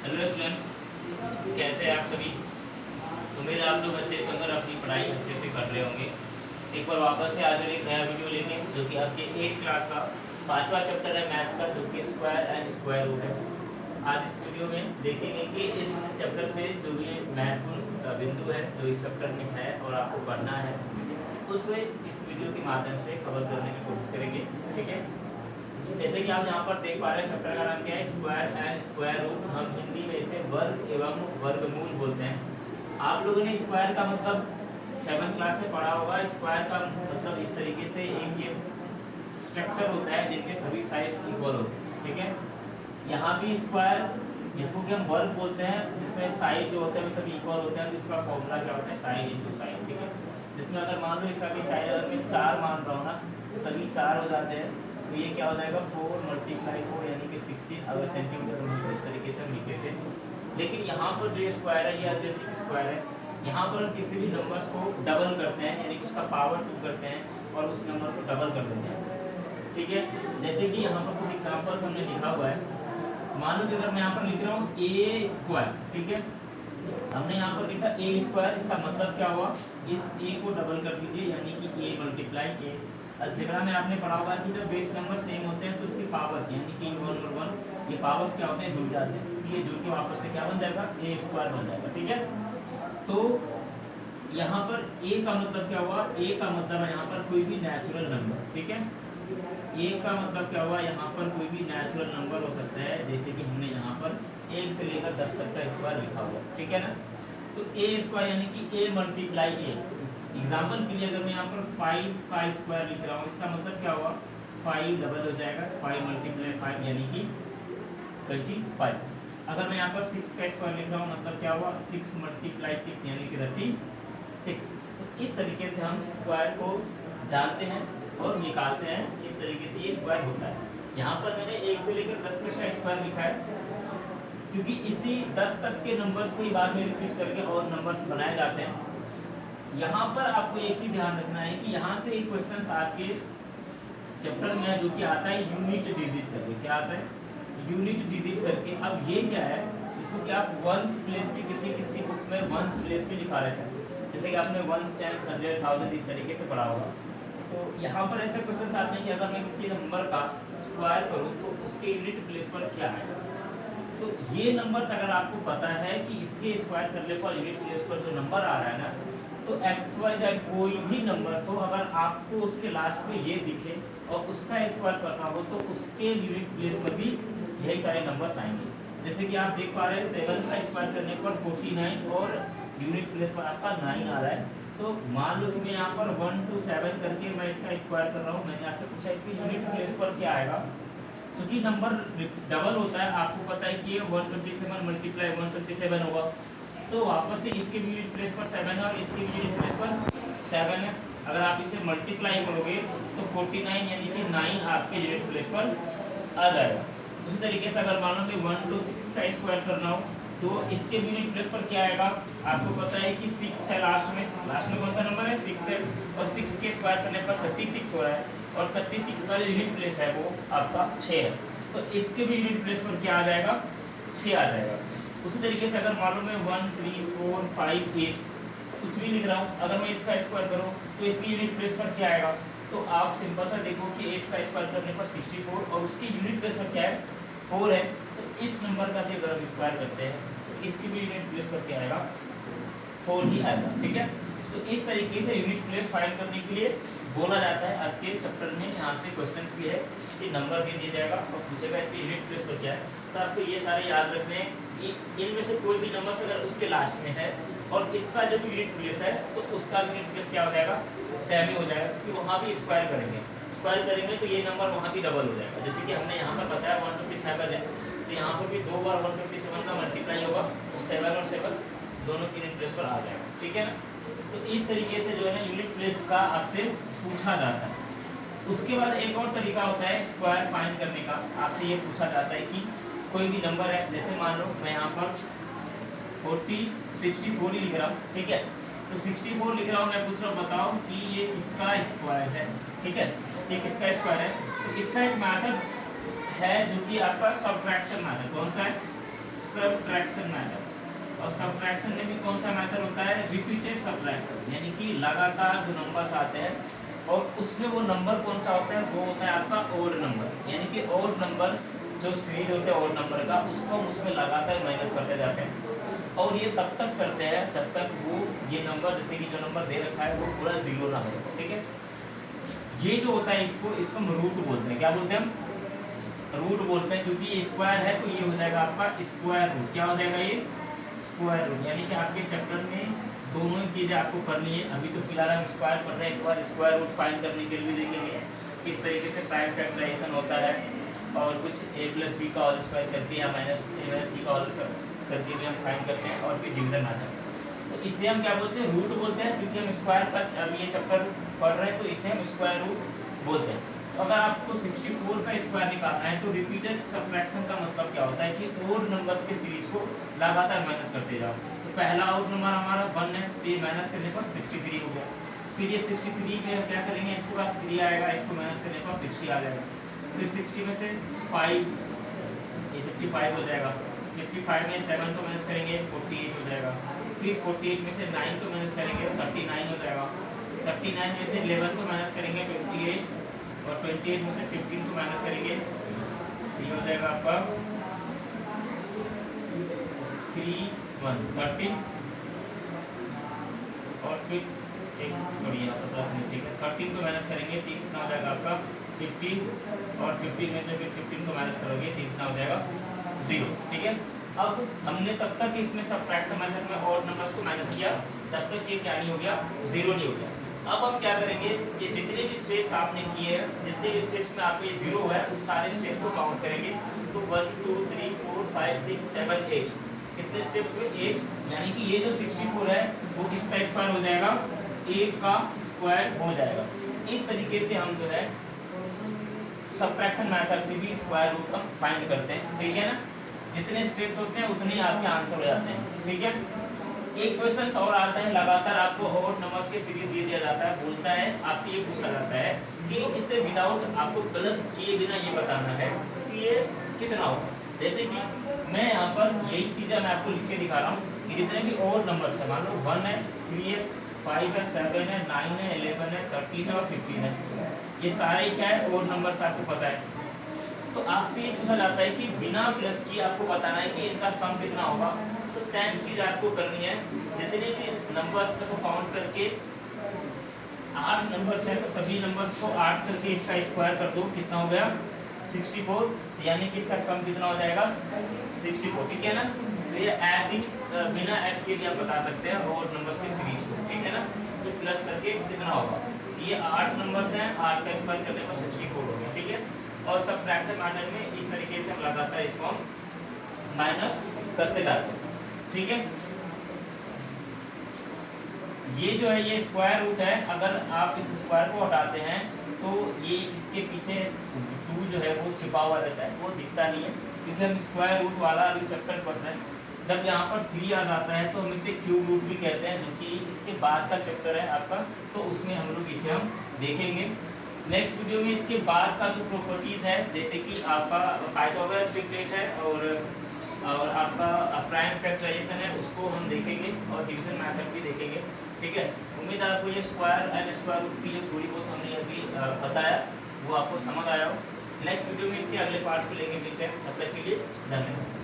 Hello students, कैसे हैं आप सभी। उम्मीद है आप लोग अच्छे से होंगे, अपनी पढ़ाई अच्छे से कर रहे होंगे। एक बार वापस से हाजिर एक नया वीडियो लेके, जो कि आपके 8th क्लास का 5वां चैप्टर है मैथ्स का, जो कि स्क्वायर एंड स्क्वायर रूट है। आज इस वीडियो में देखेंगे कि इस चैप्टर से जो भी महत्वपूर्ण बिंदु है जो इस चैप्टर में है और आपको पढ़ना है, उसे इस वीडियो के माध्यम से कवर करने की कोशिश करेंगे। ठीक है, जैसे कि आप यहाँ पर देख पा रहे हैं, चैप्टर का नाम क्या है, स्क्वायर एंड स्क्वायर रूट। हम हिंदी में इसे वर्ग एवं वर्गमूल बोलते हैं। आप लोगों ने स्क्वायर का मतलब 7th क्लास में पढ़ा होगा। स्क्वायर का मतलब इस तरीके से एक ये स्ट्रक्चर होता है जिनके सभी साइड्स इक्वल होते हैं। ठीक है, यहाँ भी स्क्वायर जिसको कि हम वर्ग बोलते हैं, जिसमें साइड जो होते हैं वो सभी इक्वल होते हैं, तो इसका फॉर्मूला क्या होता है, साइन इंटू साइन। ठीक है, जिसमें अगर मान लो इसका कि साइड अगर मैं 4 मान रहा हूँ ना, तो सभी 4 हो जाते हैं, तो ये क्या हो जाएगा 4 × 4 यानी कि 16 अगर सेंटीमीटर में, तो इस तरीके से हम लिखे थे। लेकिन यहाँ पर जो स्क्वायर है ये अलजेब्रिक स्क्वायर है। यहाँ पर हम किसी भी नंबर्स को डबल करते हैं, यानी कि उसका पावर 2 करते हैं और उस नंबर को डबल कर देते हैं। ठीक है, जैसे कि यहाँ पर कुछ एग्जाम्पल्स हमने लिखा हुआ है। मान लो कि अगर मैं यहाँ पर लिख रहा हूँ ए स्क्वायर, ठीक है, हमने यहाँ पर लिखा ए स्क्वायर, इसका मतलब क्या हुआ, इस ए को डबल कर दीजिए यानी कि ए मल्टीप्लाई ए। अलजेब्रा में आपने पढ़ा होगा कि जब बेस नंबर सेम होते हैं तो उसके पावर्स यानी कि 1 और 1 ये पावर्स क्या होते हैं, जुड़ जाते हैं। ये जुड़ के वापस से क्या बन जाएगा, ए स्क्वायर बन जाएगा। ठीक है, तो यहाँ पर ए का मतलब क्या हुआ, ए का मतलब है यहाँ पर कोई भी नेचुरल नंबर। ठीक है, ए का मतलब क्या हुआ, यहाँ पर कोई भी नेचुरल नंबर हो सकता है, जैसे कि हमने यहाँ पर 1 से लेकर 10 तक का स्क्वायर लिखा हुआ। ठीक है ना, तो ए स्क्वायर यानी कि ए मल्टीप्लाई ए। एग्जाम्पल के लिए अगर मैं यहाँ पर 5 का स्क्वायर लिख रहा हूँ, इसका मतलब क्या हुआ, 5 डबल हो जाएगा, 5 × 5 यानी कि 25। अगर मैं यहाँ पर 6 का स्क्वायर लिख रहा हूँ, मतलब क्या हुआ, 6 × 6 यानी कि 36। तो इस तरीके से हम स्क्वायर को जानते हैं और निकालते हैं। इस तरीके से ये स्क्वायर होता है। यहाँ पर मैंने 1 से लेकर 10 तक का स्क्वायर लिखा है, क्योंकि इसी 10 तक के नंबर्स को ही बाद में रिपीट करके और नंबर्स बनाए जाते हैं। यहाँ पर आपको एक चीज ध्यान रखना है कि यहाँ से एक क्वेश्चन आपके चैप्टर में है, जो कि आता है यूनिट डिजिट करके। क्या आता है, यूनिट डिजिट करके। अब ये क्या है, इसको क्या आप वंस प्लेस पे किसी बुक में वंस प्लेस पे लिखा रहता है, जैसे कि आपने वंस, टेंस, 100, 1000 इस तरीके से पढ़ा होगा। तो यहाँ पर ऐसे क्वेश्चन आते हैं कि अगर मैं किसी नंबर का स्क्वायर करूँ तो उसके यूनिट प्लेस पर क्या है। तो ये नंबर्स अगर आपको पता है कि इसके स्क्वायर करने पर यूनिट प्लेस पर जो नंबर आ रहा है ना, तो XYZ कोई भी नंबर हो, अगर आपको उसके लास्ट में ये दिखे और उसका स्क्वायर करना हो, तो उसके यूनिट प्लेस पर भी यही सारे नंबर्स आएंगे। जैसे कि आप देख पा रहे हैं 7 का स्क्वायर करने पर 49 और यूनिट प्लेस पर आपका 9 आ रहा है। तो मान लो कि मैं यहाँ पर 1 to 7 करके मैं इसका स्क्वायर कर रहा हूँ। मैंने आपसे पूछा इसके यूनिट प्लेस पर क्या आएगा, क्योंकि नंबर डबल होता है, आपको पता है कि 127 × 127 होगा, तो वापस से इसके यूनिट प्लेस पर 7 है और इसके यूनिट प्लेस पर 7 है। अगर आप इसे मल्टीप्लाई करोगे तो 49 यानी कि 9 आपके यूनिट प्लेस पर आ जाएगा। उसी तरीके से अगर मान लो कि 1 to 6 का स्क्वायर करना हो, तो इसके यूनिट प्लेस पर क्या आएगा, आपको पता है कि 6 है लास्ट में कौन सा नंबर है, 6 है, और 6 के स्क्वायर करने पर 36 हो रहा है, और 36 का जो यूनिट प्लेस है वो आपका 6 है। तो इसके भी यूनिट प्लेस पर क्या आ जाएगा, 6 आ जाएगा। उसी तरीके से अगर मान लो मैं 1 3 4 5 8 कुछ भी लिख रहा हूँ, अगर मैं इसका स्क्वायर करूँ तो इसकी यूनिट प्लेस पर क्या आएगा, तो आप सिंपल सा देखो कि 8 का स्क्वायर करने पर 64 और उसकी यूनिट प्लेस पर क्या है, 4 है। तो इस नंबर का भी अगर हम स्क्वायर करते हैं तो इसकी भी यूनिट प्लेस पर क्या आएगा, 4 ही आएगा। ठीक है, तो इस तरीके से यूनिट प्लेस फाइंड करने के लिए बोला जाता है। आपके चैप्टर में यहाँ से क्वेश्चन भी है कि नंबर दे दिया जाएगा और पूछेगा इसके यूनिट प्लेस पर क्या है, तो आपको ये सारे याद रखने हैं। इनमें से कोई भी नंबर अगर उसके लास्ट में है और इसका जब यूनिट प्लेस है तो उसका यूनिट प्लेस क्या हो जाएगा, सेम ही हो जाएगा, क्योंकि वहाँ भी स्क्वायर करेंगे तो ये नंबर वहाँ भी डबल हो जाएगा। जैसे कि हमने यहाँ पर बताया 127 है, तो यहाँ पर भी 2 बार 127 का मल्टीप्लाई होगा, तो 7 और 7 दोनों की यूनिट प्लेस पर आ जाएगा। ठीक है ना, तो इस तरीके से जो है ना यूनिट प्लेस का आपसे पूछा जाता है। उसके बाद एक और तरीका होता है स्क्वायर फाइंड करने का। आपसे ये पूछा जाता है कि कोई भी नंबर है, जैसे मान लो मैं यहाँ पर 64 ही लिख रहा हूँ। ठीक है, तो 64 लिख रहा हूँ, मैं पूछ रहा हूँ बताओ कि ये किसका स्क्वायर है। ठीक है, ये किसका स्क्वायर है, तो इसका एक मेथड है जो कि आपका सब्ट्रैक्शन मेथड। कौन सा है, सबट्रैक्शन मेथड। और सबट्रैक्शन में भी कौन सा मेथड होता है, रिपीटेड सबट्रैक्शन, यानी कि लगातार जो नंबर्स आते हैं और उसमें वो नंबर कौन सा होता है, वो होता है आपका ओड नंबर, यानी कि ओड नंबर जो सीरीज होते हैं ओड नंबर का, उसको हम उसमें लगातार माइनस करते जाते हैं। और ये तब तक करते हैं जब तक वो ये नंबर, जैसे कि जो नंबर दे रखा है वो पूरा जीरो ना हो, ठीक है। ये जो होता है इसको हम रूट बोलते हैं। क्या बोलते हैं हम, रूट बोलते हैं, क्योंकि ये स्क्वायर है तो ये हो जाएगा आपका स्क्वायर रूट। क्या हो जाएगा, ये स्क्वायर रूट। यानी कि आपके चैप्टर में दोनों ही चीज़ें आपको करनी है। अभी तो फिलहाल हम स्क्वायर पढ़ रहे हैं, इसके बाद स्क्वायर रूट फाइंड करने के लिए देखेंगे किस तरीके से प्राइम फैक्टराइजेशन होता है, और कुछ a प्लस बी का होल स्क्वायर करके या माइनस a माइनस बी का होल स्क्वायर करके भी हम फाइंड करते हैं, और फिर डिवीजन आता है। तो इसे हम क्या बोलते हैं, रूट बोलते हैं, क्योंकि हम स्क्वायर का अभी ये चैप्टर पढ़ रहे हैं तो इसे हम स्क्वायर रूट बोलते हैं। तो अगर आपको 64 का स्क्वायर निकालना है तो रिपीटेड सबट्रैक्शन का मतलब क्या होता है कि ओड नंबर्स के सीरीज को लगातार माइनस करते जाओ। तो पहला ओड नंबर हमारा 1 है, तो ये माइनस करने पर 63 हो गया। फिर ये 63 में क्या करेंगे, इसके बाद 3 आएगा, इसको माइनस करने पर 60 आ जाएगा। फिर 60 में से 5, ये 55 हो जाएगा। 55 में 7 को माइनस करेंगे 48 हो जाएगा। फिर 48 में से 9 को माइनस करेंगे 39 हो जाएगा। 39 में से 11 को माइनस करेंगे 28, और 28 में से 15 को माइनस करेंगे, ये हो जाएगा आपका 13, और फिर एक सॉरी यहाँ पर प्लस मिस्टेक है, 13 को माइनस करेंगे तो कितना हो जाएगा आपका 15, और 15 में से फिर 15 को माइनस करोगे तो कितना हो जाएगा 0, ठीक है। अब हमने तब तक इसमें सबट्रैक्शन मेथड में ऑड नंबर्स को माइनस किया जब तक ये क्या नहीं हो गया, 0 नहीं हो गया। अब हम क्या करेंगे, ये जितने भी स्टेप्स आपने किए हैं, जितने भी स्टेप्स में आपको ये 0 है, उन सारे स्टेप्स को काउंट करेंगे। तो 1 2 3 4 5 6 7 8, कितने स्टेप्स हुए, 8। यानी कि ये जो 64 है वो किसका स्क्वायर हो जाएगा, 8 का स्क्वायर हो जाएगा। इस तरीके से हम जो है सबट्रैक्शन मेथड से भी स्क्वायर रूट हम फाइंड करते हैं, ठीक है ना। जितने स्टेप्स होते हैं उतने ही आपके आंसर हो जाते हैं, ठीक है। एक क्वेश्चन और आता है, लगातार आपको ऑड नंबर्स के सीरीज दे दिया जाता है, बोलता है आपसे ये पूछा जाता है कि इसे विदाउट आपको प्लस किए बिना ये बताना है कि ये कितना होगा। जैसे कि मैं यहाँ पर यही चीज़ें मैं आपको लिख के दिखा रहा हूँ कि जितने भी ऑड नंबर्स है, मान लो 1 है, 3 है, 5 है, 7 है, 9 है, 11 है, 13 है और 15 है, ये सारे क्या है, ऑड नंबर्स आपको पता है। तो आपसे ये पूछा जाता है कि बिना प्लस किए आपको बताना है कि इनका सम कितना होगा। तो सेम चीज आपको करनी है, जितने भी नंबर्स को काउंट करके 8 नंबर्स हैं, तो सभी नंबर्स को 8 करके इसका स्क्वायर कर दो, कितना हो गया 64, यानी कि इसका सम कितना हो जाएगा 64, ठीक है ना। तो ये एडिंग बिना ऐड के भी आप बता सकते हैं और नंबर्स की सीरीज को, ठीक है ना। तो प्लस करके कितना होगा, ये 8 नंबर्स हैं, 8 का स्क्वायर करने पर 64 हो गया, ठीक है। और सबट्रैक्शन मेथड में इस तरीके से हम लगातार इसको हम माइनस करते जाते हैं, ठीक है। ये जो है ये स्क्वायर रूट है, अगर आप इस स्क्वायर को हटाते हैं तो ये इसके पीछे 2 जो है वो छिपा हुआ रहता है, वो दिखता नहीं है, क्योंकि हम स्क्वायर रूट वाला अभी चैप्टर पढ़ रहे हैं। जब यहाँ पर 3 आ जाता है तो हम इसे क्यूब रूट भी कहते हैं, जो कि इसके बाद का चैप्टर है आपका, तो उसमें हम लोग इसे हम देखेंगे। नेक्स्ट वीडियो में इसके बाद का जो प्रॉपर्टीज़ है, जैसे कि आपका पाइथागोरस ट्रिपलेट है और आपका प्राइम फैक्टराइजेशन है, उसको हम देखेंगे और डिवीजन मेथड भी देखेंगे, ठीक है। उम्मीद है आपको ये स्क्वायर एंड स्क्वायर रूट की जो थोड़ी बहुत हमने अभी बताया वो आपको समझ आया हो। नेक्स्ट वीडियो में इसके अगले पार्ट्स को लेके मिलते हैं, तब तक के लिए धन्यवाद।